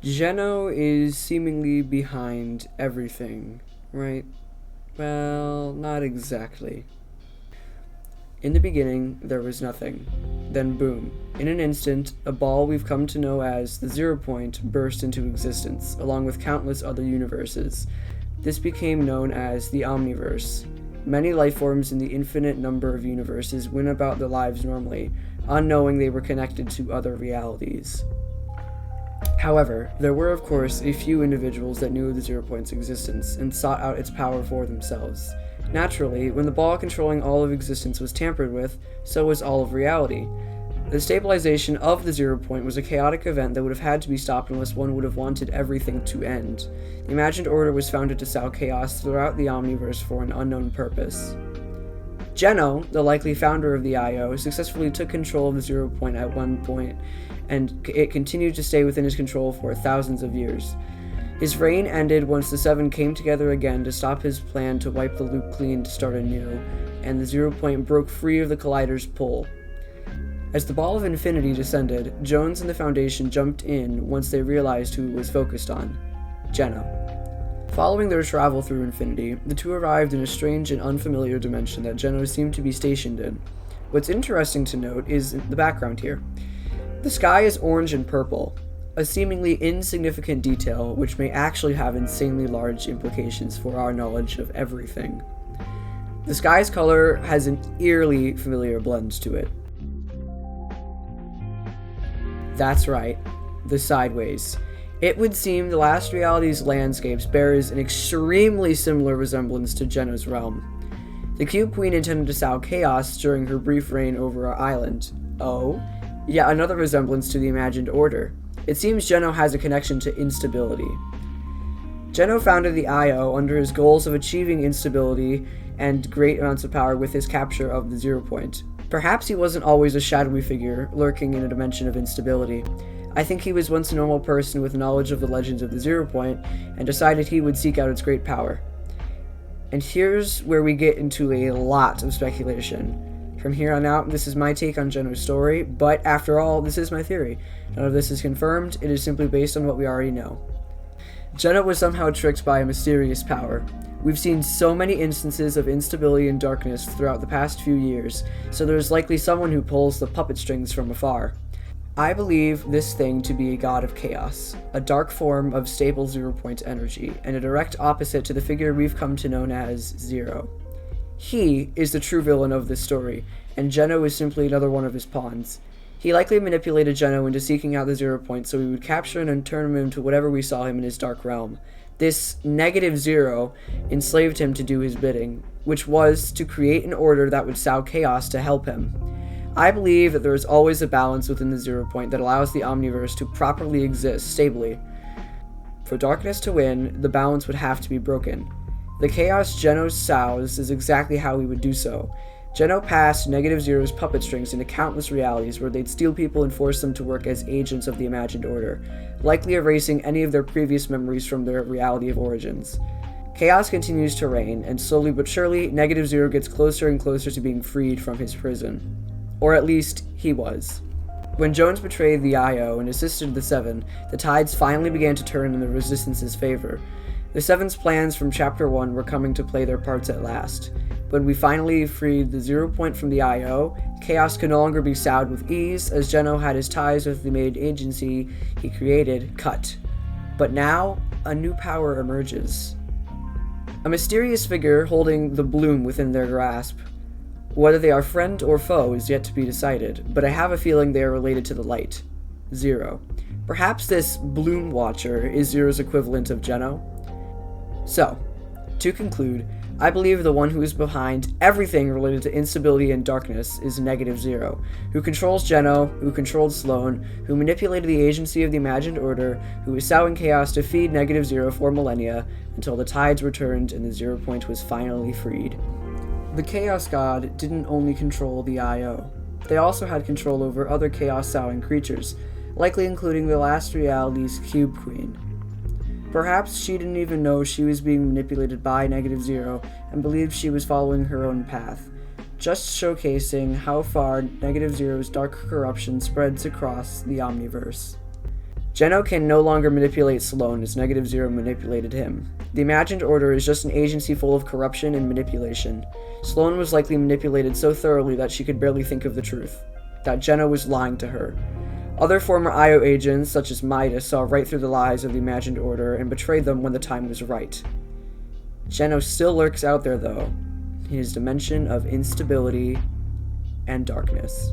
GENO is seemingly behind everything, right? Well, not exactly. In the beginning, there was nothing. Then boom. In an instant, a ball we've come to know as the 0 point burst into existence, along with countless other universes. This became known as the Omniverse. Many life forms in the infinite number of universes went about their lives normally, unknowing they were connected to other realities. However, there were of course a few individuals that knew of the 0 point's existence and sought out its power for themselves. Naturally, when the ball controlling all of existence was tampered with, so was all of reality. The stabilization of the 0 point was a chaotic event that would have had to be stopped unless one would have wanted everything to end. The imagined order was founded to sow chaos throughout the Omniverse for an unknown purpose. GENO, the likely founder of the IO, successfully took control of the 0 point at one point, and it continued to stay within his control for thousands of years. His reign ended once the Seven came together again to stop his plan to wipe the loop clean to start anew, and the 0 point broke free of the Collider's pull. As the Ball of Infinity descended, Jones and the Foundation jumped in once they realized who it was focused on: GENO. Following their travel through Infinity, the two arrived in a strange and unfamiliar dimension that GENO seemed to be stationed in. What's interesting to note is the background here. The sky is orange and purple, a seemingly insignificant detail which may actually have insanely large implications for our knowledge of everything. The sky's color has an eerily familiar blend to it. That's right, the sideways. It would seem the last reality's landscapes bears an extremely similar resemblance to GENO's realm. The Cube Queen intended to sow chaos during her brief reign over our island. Oh, yet another resemblance to the imagined order. It seems GENO has a connection to instability. GENO founded the IO under his goals of achieving instability and great amounts of power with his capture of the 0 point. Perhaps he wasn't always a shadowy figure lurking in a dimension of instability. I think he was once a normal person with knowledge of the legends of the 0 point and decided he would seek out its great power. And here's where we get into a lot of speculation. From here on out, this is my take on GENO's story, but after all, this is my theory. None of this is confirmed, it is simply based on what we already know. GENO was somehow tricked by a mysterious power. We've seen so many instances of instability and darkness throughout the past few years, so there's likely someone who pulls the puppet strings from afar. I believe this thing to be a god of chaos, a dark form of stable 0 point energy, and a direct opposite to the figure we've come to know as Zero. He is the true villain of this story, and GENO is simply another one of his pawns. He likely manipulated GENO into seeking out the 0 point so we would capture and turn him into whatever we saw him in his dark realm. This negative 0 enslaved him to do his bidding, which was to create an order that would sow chaos to help him. I believe that there is always a balance within the 0 point that allows the Omniverse to properly exist stably. For darkness to win, the balance would have to be broken. The chaos GENO sows is exactly how we would do so. GENO passed negative 0's puppet strings into countless realities where they'd steal people and force them to work as agents of the imagined order, likely erasing any of their previous memories from their reality of origins. Chaos continues to reign, and slowly but surely, negative 0 gets closer and closer to being freed from his prison. Or at least, he was. When Jones betrayed the IO and assisted the Seven, the tides finally began to turn in the Resistance's favor. The Seven's plans from Chapter 1 were coming to play their parts at last. When we finally freed the 0 point from the IO, chaos could no longer be sowed with ease, as GENO had his ties with the maid agency he created cut. But now, a new power emerges. A mysterious figure holding the bloom within their grasp. Whether they are friend or foe is yet to be decided, but I have a feeling they are related to the light. Zero. Perhaps this Bloom Watcher is Zero's equivalent of GENO? So, to conclude, I believe the one who is behind everything related to instability and darkness is negative 0, who controls GENO, who controlled Sloan, who manipulated the agency of the imagined order, who is sowing chaos to feed negative 0 for millennia, until the tides returned and the 0 point was finally freed. The Chaos God didn't only control the IO. They also had control over other chaos-sowing creatures, likely including the last reality's Cube Queen. Perhaps she didn't even know she was being manipulated by negative 0 and believed she was following her own path, just showcasing how far negative 0's dark corruption spreads across the Omniverse. GENO can no longer manipulate Sloan as Negative Zero manipulated him. The Imagined Order is just an agency full of corruption and manipulation. Sloan was likely manipulated so thoroughly that she could barely think of the truth, that GENO was lying to her. Other former IO agents, such as Midas, saw right through the lies of the Imagined Order and betrayed them when the time was right. GENO still lurks out there, though, in his dimension of instability and darkness.